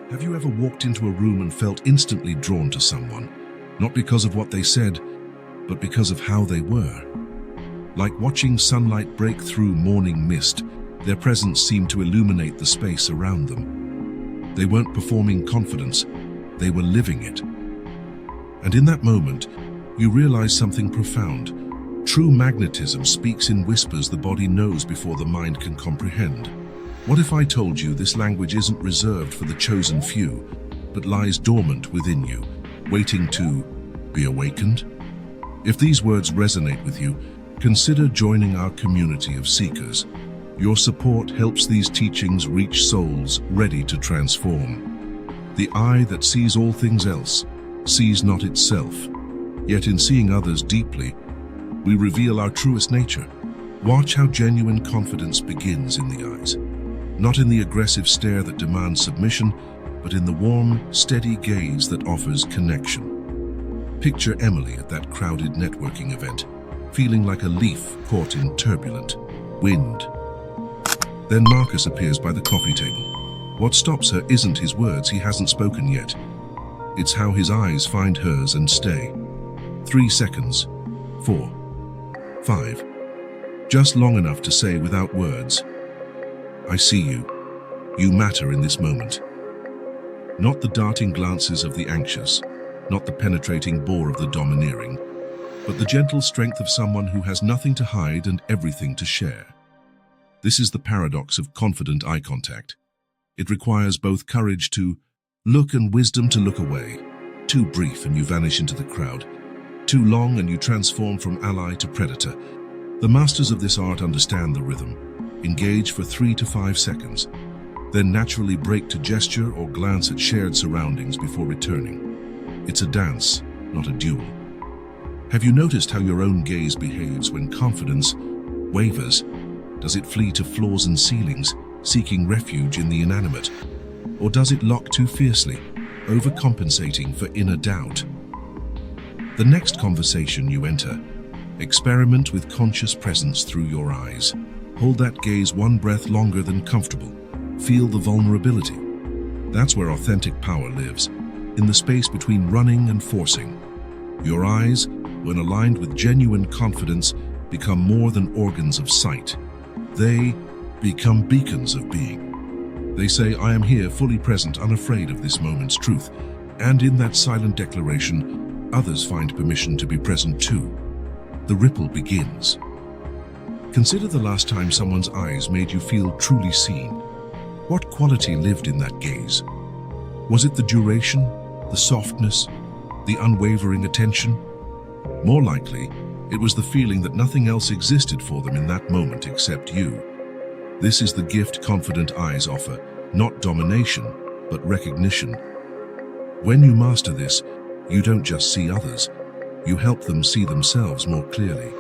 Have you ever walked into a room and felt instantly drawn to someone, not because of what they said, but because of how they were? Like watching sunlight break through morning mist, their presence seemed to illuminate the space around them. They weren't performing confidence, they were living it. And in that moment, you realize something profound. True magnetism speaks in whispers the body knows before the mind can comprehend. What if I told you this language isn't reserved for the chosen few, but lies dormant within you, waiting to be awakened? If these words resonate with you, consider joining our community of seekers. Your support helps these teachings reach souls ready to transform. The eye that sees all things else sees not itself, yet in seeing others deeply, we reveal our truest nature. Watch how genuine confidence begins in the eyes. Not in the aggressive stare that demands submission, but in the warm, steady gaze that offers connection. Picture Emily at that crowded networking event, feeling like a leaf caught in turbulent wind. Then Marcus appears by the coffee table. What stops her isn't his words, he hasn't spoken yet. It's how his eyes find hers and stay. 3 seconds, 4, 5, just long enough to say without words, I see you. You matter in this moment. Not the darting glances of the anxious, not the penetrating bore of the domineering, but the gentle strength of someone who has nothing to hide and everything to share. This is the paradox of confident eye contact. It requires both courage to look and wisdom to look away. Too brief and you vanish into the crowd. Too long and you transform from ally to predator. The masters of this art understand the rhythm. Engage for 3 to 5 seconds, then naturally break to gesture or glance at shared surroundings before returning. It's a dance, not a duel. Have you noticed how your own gaze behaves when confidence wavers? Does it flee to floors and ceilings, seeking refuge in the inanimate? Or does it lock too fiercely, overcompensating for inner doubt? The next conversation you enter, experiment with conscious presence through your eyes. Hold that gaze one breath longer than comfortable. Feel the vulnerability. That's where authentic power lives, in the space between running and forcing. Your eyes, when aligned with genuine confidence, become more than organs of sight. They become beacons of being. They say, I am here, fully present, unafraid of this moment's truth. And in that silent declaration, others find permission to be present too. The ripple begins. Consider the last time someone's eyes made you feel truly seen. What quality lived in that gaze? Was it the duration, the softness, the unwavering attention? More likely, it was the feeling that nothing else existed for them in that moment except you. This is the gift confident eyes offer, not domination, but recognition. When you master this, you don't just see others, you help them see themselves more clearly.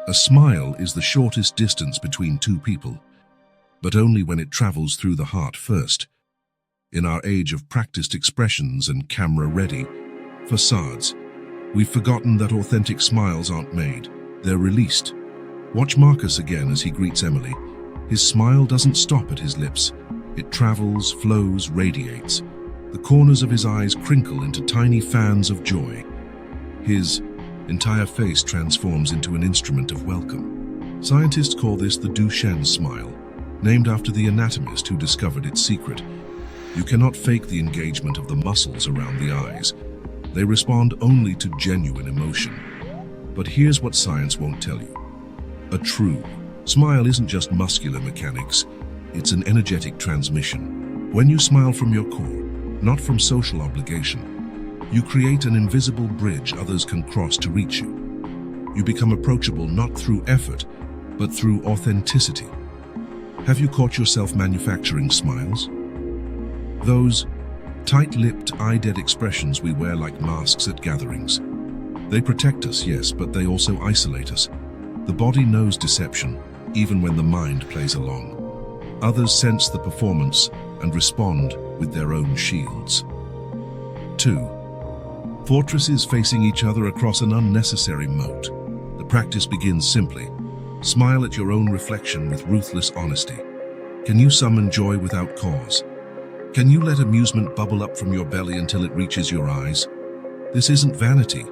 A smile is the shortest distance between two people, but only when it travels through the heart first. In our age of practiced expressions and camera-ready facades, we've forgotten that authentic smiles aren't made, they're released. Watch Marcus again as he greets Emily. His smile doesn't stop at his lips. It travels, flows, radiates. The corners of his eyes crinkle into tiny fans of joy. His entire face transforms into an instrument of welcome. Scientists call this the Duchenne smile, named after the anatomist who discovered its secret. You cannot fake the engagement of the muscles around the eyes. They respond only to genuine emotion. But here's what science won't tell you. A true smile isn't just muscular mechanics, it's an energetic transmission. When you smile from your core, not from social obligation, you create an invisible bridge others can cross to reach you. You become approachable not through effort, but through authenticity. Have you caught yourself manufacturing smiles? Those tight-lipped, eye-dead expressions we wear like masks at gatherings. They protect us, yes, but they also isolate us. The body knows deception, even when the mind plays along. Others sense the performance and respond with their own shields. 2. Fortresses facing each other across an unnecessary moat. The practice begins simply. Smile at your own reflection with ruthless honesty. Can you summon joy without cause? Can you let amusement bubble up from your belly until it reaches your eyes? This isn't vanity,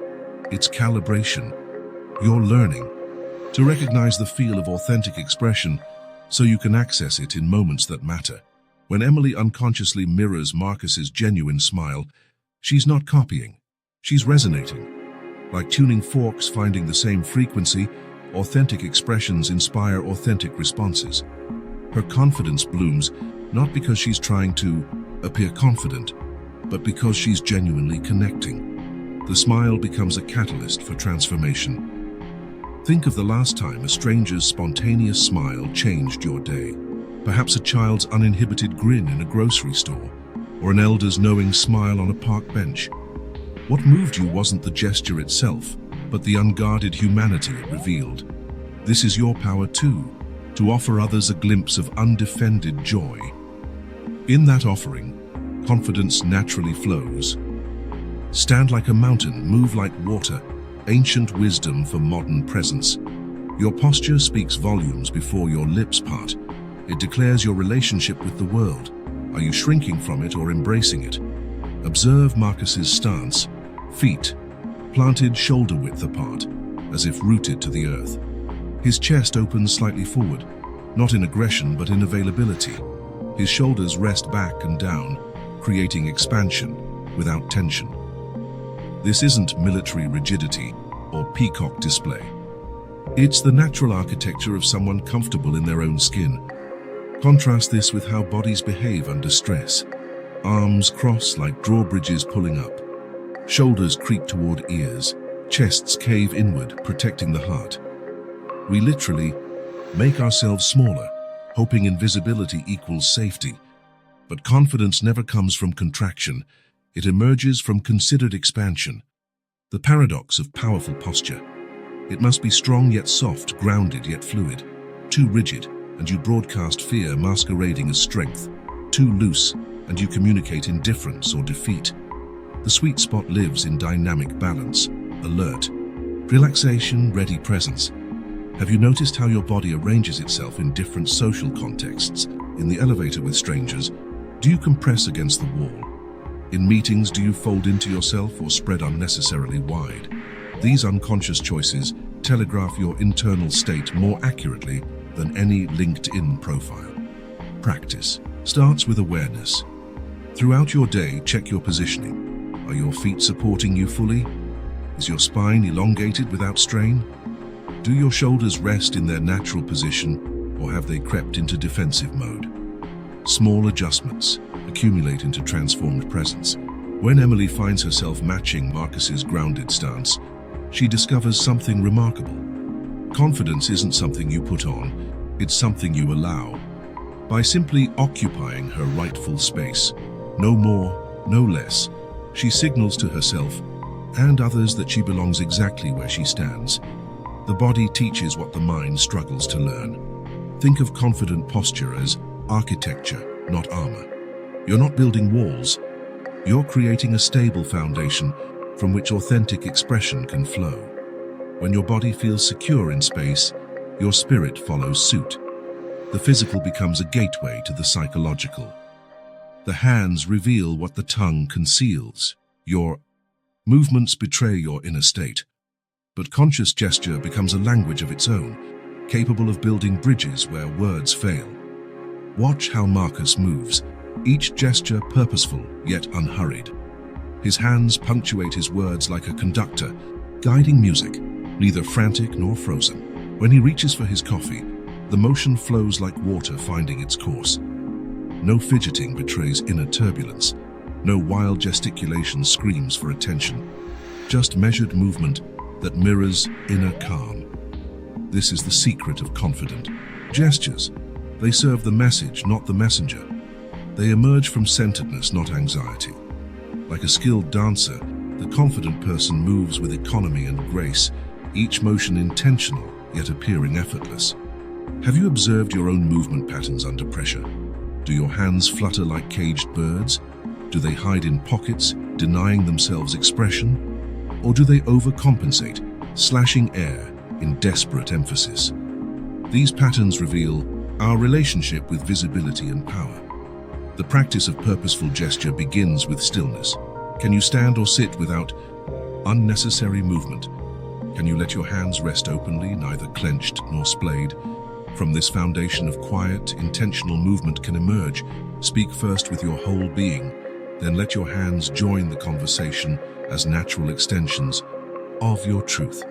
it's calibration. You're learning to recognize the feel of authentic expression so you can access it in moments that matter. When Emily unconsciously mirrors Marcus's genuine smile, she's not copying, she's resonating. Like tuning forks finding the same frequency, authentic expressions inspire authentic responses. Her confidence blooms not because she's trying to appear confident, but because she's genuinely connecting. The smile becomes a catalyst for transformation. Think of the last time a stranger's spontaneous smile changed your day. Perhaps a child's uninhibited grin in a grocery store, or an elder's knowing smile on a park bench. What moved you wasn't the gesture itself, but the unguarded humanity it revealed. This is your power too, to offer others a glimpse of undefended joy. In that offering, confidence naturally flows. Stand like a mountain, move like water, ancient wisdom for modern presence. Your posture speaks volumes before your lips part. It declares your relationship with the world. Are you shrinking from it or embracing it? Observe Marcus's stance, feet planted shoulder-width apart, as if rooted to the earth. His chest opens slightly forward, not in aggression but in availability. His shoulders rest back and down, creating expansion without tension. This isn't military rigidity or peacock display. It's the natural architecture of someone comfortable in their own skin. Contrast this with how bodies behave under stress. Arms cross like drawbridges pulling up. Shoulders creep toward ears. Chests cave inward, protecting the heart. We literally make ourselves smaller, hoping invisibility equals safety. But confidence never comes from contraction. It emerges from considered expansion. The paradox of powerful posture. It must be strong yet soft, grounded yet fluid. Too rigid, and you broadcast fear masquerading as strength. Too loose, and you communicate indifference or defeat. The sweet spot lives in dynamic balance, alert, relaxation, ready presence. Have you noticed how your body arranges itself in different social contexts? In the elevator with strangers, do you compress against the wall? In meetings, do you fold into yourself or spread unnecessarily wide? These unconscious choices telegraph your internal state more accurately than any LinkedIn profile. Practice starts with awareness. Throughout your day, check your positioning. Are your feet supporting you fully? Is your spine elongated without strain? Do your shoulders rest in their natural position, or have they crept into defensive mode? Small adjustments accumulate into transformed presence. When Emily finds herself matching Marcus's grounded stance, she discovers something remarkable. Confidence isn't something you put on, it's something you allow. By simply occupying her rightful space, no more, no less, she signals to herself and others that she belongs exactly where she stands. The body teaches what the mind struggles to learn. Think of confident posture as architecture, not armor. You're not building walls, you're creating a stable foundation from which authentic expression can flow. When your body feels secure in space, your spirit follows suit. The physical becomes a gateway to the psychological. The hands reveal what the tongue conceals. Your movements betray your inner state. But conscious gesture becomes a language of its own, capable of building bridges where words fail. Watch how Marcus moves, each gesture purposeful yet unhurried. His hands punctuate his words like a conductor, guiding music, neither frantic nor frozen. When he reaches for his coffee, the motion flows like water finding its course. No fidgeting betrays inner turbulence. No wild gesticulation screams for attention. Just measured movement that mirrors inner calm. This is the secret of confident gestures. They serve the message, not the messenger. They emerge from centeredness, not anxiety. Like a skilled dancer, the confident person moves with economy and grace, each motion intentional, yet appearing effortless. Have you observed your own movement patterns under pressure? Do your hands flutter like caged birds? Do they hide in pockets, denying themselves expression? Or do they overcompensate, slashing air in desperate emphasis? These patterns reveal our relationship with visibility and power. The practice of purposeful gesture begins with stillness. Can you stand or sit without unnecessary movement? Can you let your hands rest openly, neither clenched nor splayed? From this foundation of quiet, intentional movement can emerge. Speak first with your whole being, then let your hands join the conversation as natural extensions of your truth.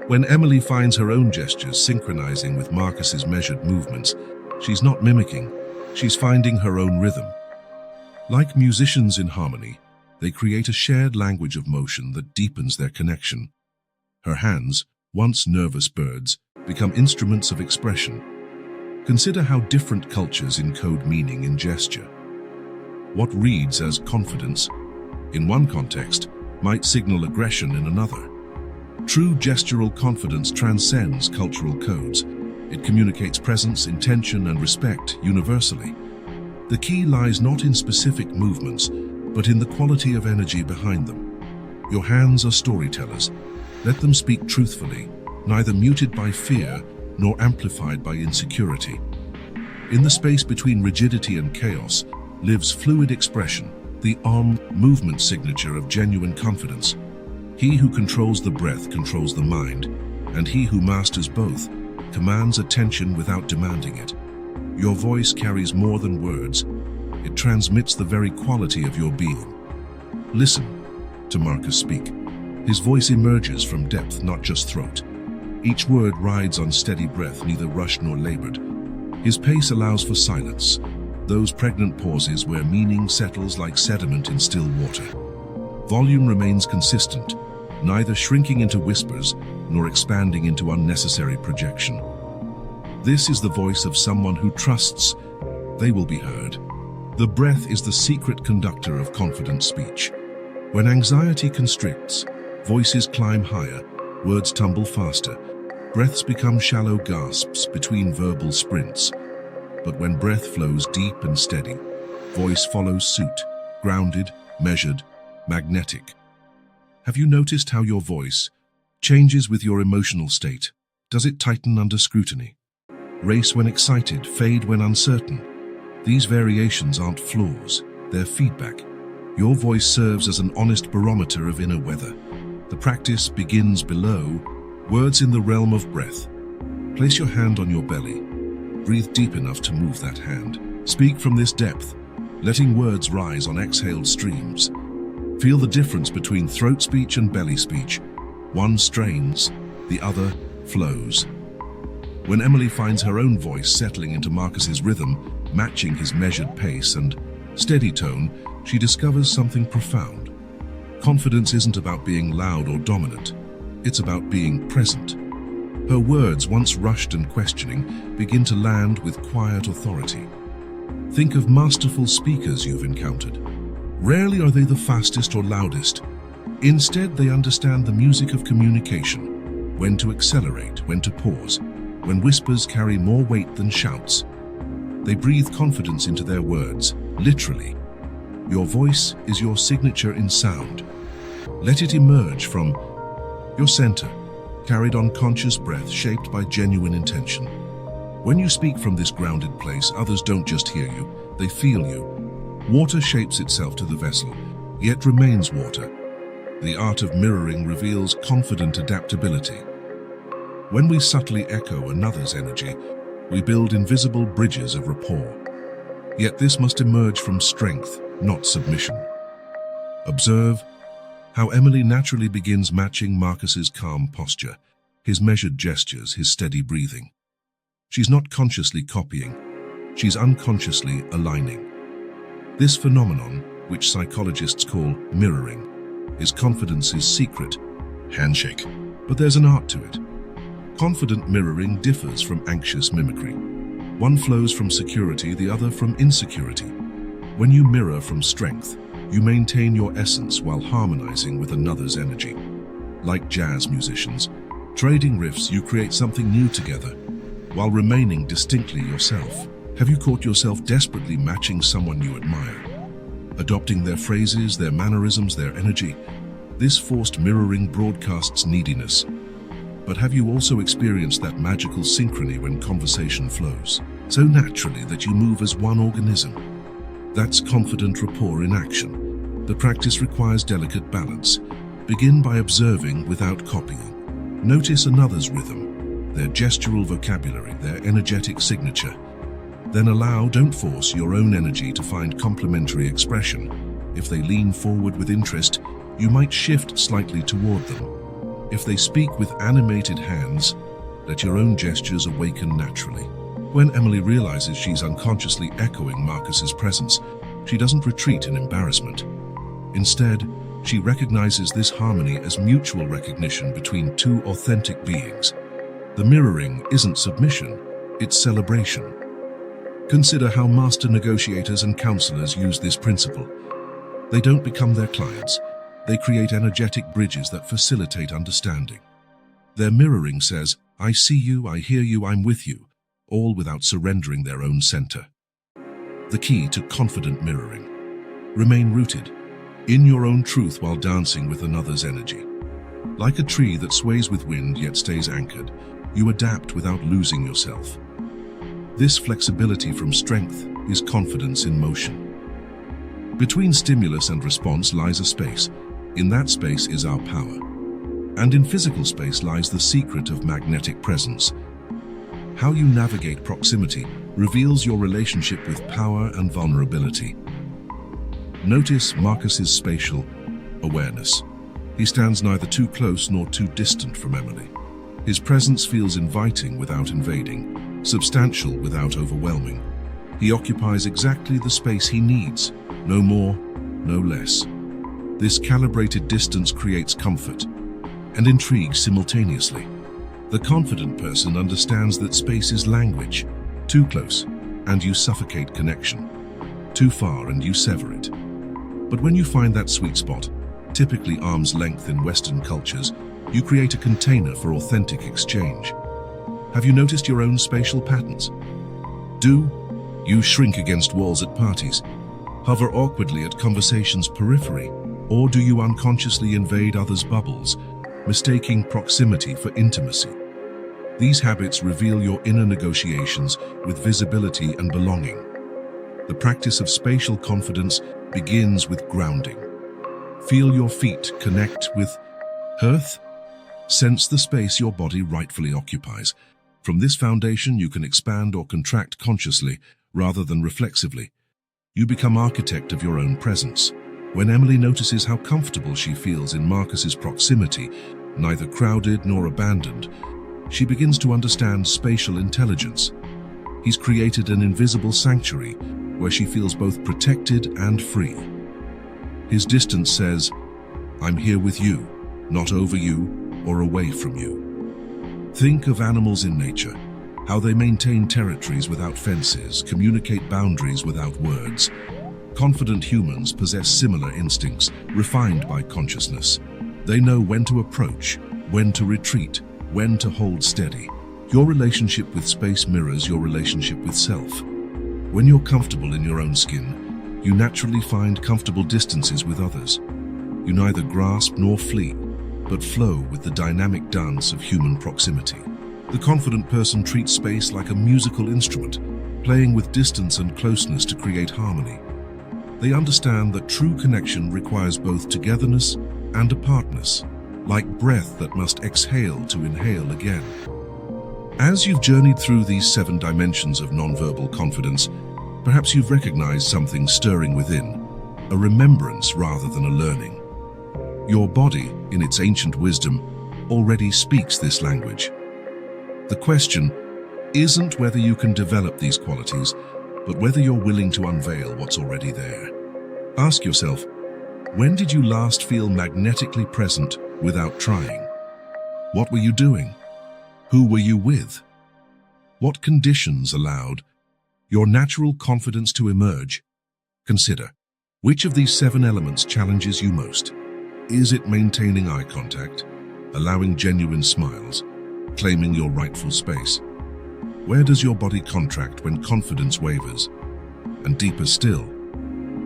When Emily finds her own gestures synchronizing with Marcus's measured movements, she's not mimicking, she's finding her own rhythm. Like musicians in harmony, they create a shared language of motion that deepens their connection. Her hands, once nervous birds, become instruments of expression. Consider how different cultures encode meaning in gesture. What reads as confidence in one context might signal aggression in another. True gestural confidence transcends cultural codes. It communicates presence, intention, and respect universally. The key lies not in specific movements, but in the quality of energy behind them. Your hands are storytellers. Let them speak truthfully, neither muted by fear nor amplified by insecurity. In the space between rigidity and chaos lives fluid expression, the arm movement signature of genuine confidence. He who controls the breath controls the mind, and he who masters both commands attention without demanding it. Your voice carries more than words. It transmits the very quality of your being. Listen to Marcus speak. His voice emerges from depth, not just throat. Each word rides on steady breath, neither rushed nor labored. His pace allows for silence, those pregnant pauses where meaning settles like sediment in still water. Volume remains consistent, neither shrinking into whispers nor expanding into unnecessary projection. This is the voice of someone who trusts they will be heard. The breath is the secret conductor of confident speech. When anxiety constricts, voices climb higher, words tumble faster, breaths become shallow gasps between verbal sprints. But when breath flows deep and steady, voice follows suit, grounded, measured, magnetic. Have you noticed how your voice changes with your emotional state? Does it tighten under scrutiny? Race when excited, fade when uncertain? These variations aren't flaws, they're feedback. Your voice serves as an honest barometer of inner weather. The practice begins below, words in the realm of breath. Place your hand on your belly. Breathe deep enough to move that hand. Speak from this depth, letting words rise on exhaled streams. Feel the difference between throat speech and belly speech. One strains, the other flows. When Emily finds her own voice settling into Marcus's rhythm, matching his measured pace and steady tone, she discovers something profound. Confidence isn't about being loud or dominant. It's about being present. Her words, once rushed and questioning, begin to land with quiet authority. Think of masterful speakers you've encountered. Rarely are they the fastest or loudest. Instead, they understand the music of communication, when to accelerate, when to pause, when whispers carry more weight than shouts. They breathe confidence into their words, literally. Your voice is your signature in sound. Let it emerge from your center, carried on conscious breath, shaped by genuine intention. When you speak from this grounded place, others don't just hear you, they feel you. Water shapes itself to the vessel, yet remains water. The art of mirroring reveals confident adaptability. When we subtly echo another's energy, we build invisible bridges of rapport. Yet this must emerge from strength, not submission. Observe how Emily naturally begins matching Marcus's calm posture, his measured gestures, his steady breathing. She's not consciously copying, she's unconsciously aligning. This phenomenon, which psychologists call mirroring, is confidence's secret handshake. But there's an art to it. Confident mirroring differs from anxious mimicry. One flows from security, the other from insecurity. When you mirror from strength, you maintain your essence while harmonizing with another's energy. Like jazz musicians, trading riffs, you create something new together, while remaining distinctly yourself. Have you caught yourself desperately matching someone you admire? Adopting their phrases, their mannerisms, their energy? This forced mirroring broadcasts neediness. But have you also experienced that magical synchrony when conversation flows, so naturally that you move as one organism? That's confident rapport in action. The practice requires delicate balance. Begin by observing without copying. Notice another's rhythm, their gestural vocabulary, their energetic signature. Then don't force your own energy to find complementary expression. If they lean forward with interest, you might shift slightly toward them. If they speak with animated hands, let your own gestures awaken naturally. When Emily realizes she's unconsciously echoing Marcus's presence, she doesn't retreat in embarrassment. Instead, she recognizes this harmony as mutual recognition between two authentic beings. The mirroring isn't submission, it's celebration. Consider how master negotiators and counselors use this principle. They don't become their clients. They create energetic bridges that facilitate understanding. Their mirroring says, "I see you, I hear you, I'm with you," all without surrendering their own center. The key to confident mirroring: remain rooted in your own truth while dancing with another's energy. Like a tree that sways with wind yet stays anchored, you adapt without losing yourself. This flexibility from strength is confidence in motion. Between stimulus and response lies a space. In that space is our power. And in physical space lies the secret of magnetic presence. How you navigate proximity reveals your relationship with power and vulnerability. Notice Marcus's spatial awareness. He stands neither too close nor too distant from Emily. His presence feels inviting without invading, substantial without overwhelming. He occupies exactly the space he needs, no more, no less. This calibrated distance creates comfort and intrigue simultaneously. The confident person understands that space is language. Too close, and you suffocate connection. Too far, and you sever it. But when you find that sweet spot, typically arm's length in Western cultures, you create a container for authentic exchange. Have you noticed your own spatial patterns? Do you shrink against walls at parties, hover awkwardly at conversations' periphery, or do you unconsciously invade others' bubbles, mistaking proximity for intimacy? These habits reveal your inner negotiations with visibility and belonging. The practice of spatial confidence begins with grounding. Feel your feet connect with earth. Sense the space your body rightfully occupies. From this foundation, you can expand or contract consciously rather than reflexively. You become architect of your own presence. When Emily notices how comfortable she feels in Marcus's proximity, neither crowded nor abandoned, she begins to understand spatial intelligence. He's created an invisible sanctuary where she feels both protected and free. His distance says, "I'm here with you, not over you or away from you." Think of animals in nature, how they maintain territories without fences, communicate boundaries without words. Confident humans possess similar instincts, refined by consciousness. They know when to approach, when to retreat, when to hold steady. Your relationship with space mirrors your relationship with self. When you're comfortable in your own skin, you naturally find comfortable distances with others. You neither grasp nor flee, but flow with the dynamic dance of human proximity. The confident person treats space like a musical instrument, playing with distance and closeness to create harmony. They understand that true connection requires both togetherness and apartness, like breath that must exhale to inhale again. As you've journeyed through these 7 dimensions of nonverbal confidence, perhaps you've recognized something stirring within, a remembrance rather than a learning. Your body, in its ancient wisdom, already speaks this language. The question isn't whether you can develop these qualities, but whether you're willing to unveil what's already there. Ask yourself, when did you last feel magnetically present without trying? What were you doing? Who were you with? What conditions allowed your natural confidence to emerge? Consider, which of these 7 elements challenges you most? Is it maintaining eye contact, allowing genuine smiles, claiming your rightful space? Where does your body contract when confidence wavers? And deeper still,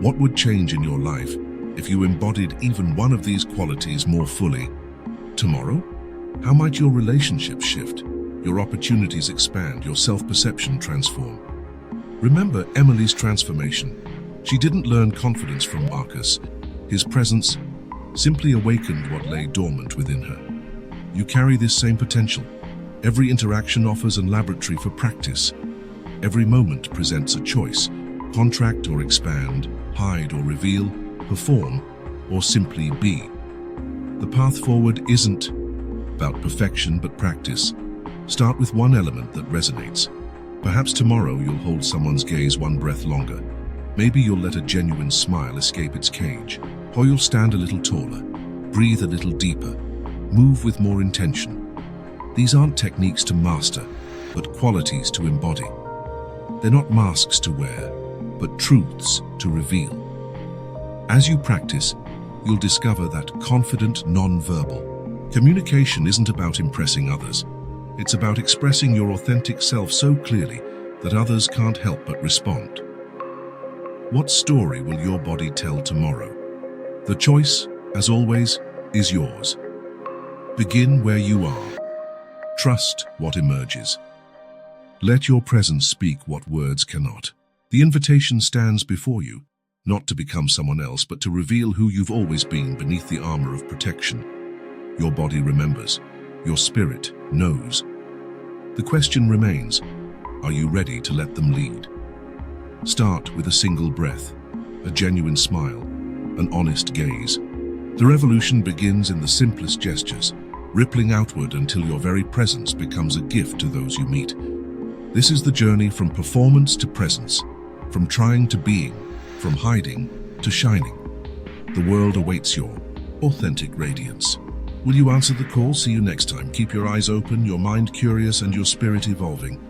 what would change in your life if you embodied even one of these qualities more fully? Tomorrow? How might your relationships shift, your opportunities expand, your self-perception transform? Remember Emily's transformation. She didn't learn confidence from Marcus. His presence simply awakened what lay dormant within her. You carry this same potential. Every interaction offers a laboratory for practice. Every moment presents a choice: contract or expand, hide or reveal, perform or simply be. The path forward isn't about perfection but practice. Start with one element that resonates. Perhaps tomorrow you'll hold someone's gaze one breath longer. Maybe you'll let a genuine smile escape its cage. Or you'll stand a little taller, breathe a little deeper, move with more intention. These aren't techniques to master, but qualities to embody. They're not masks to wear, but truths to reveal. As you practice, you'll discover that confident non-verbal communication isn't about impressing others. It's about expressing your authentic self so clearly that others can't help but respond. What story will your body tell tomorrow? The choice, as always, is yours. Begin where you are. Trust what emerges. Let your presence speak what words cannot. The invitation stands before you, not to become someone else, but to reveal who you've always been beneath the armor of protection. Your body remembers. Your spirit knows. The question remains, are you ready to let them lead? Start with a single breath, a genuine smile, an honest gaze. The revolution begins in the simplest gestures, rippling outward until your very presence becomes a gift to those you meet. This is the journey from performance to presence, from trying to being, from hiding to shining. The world awaits your authentic radiance. Will you answer the call? See you next time. Keep your eyes open, your mind curious, and your spirit evolving.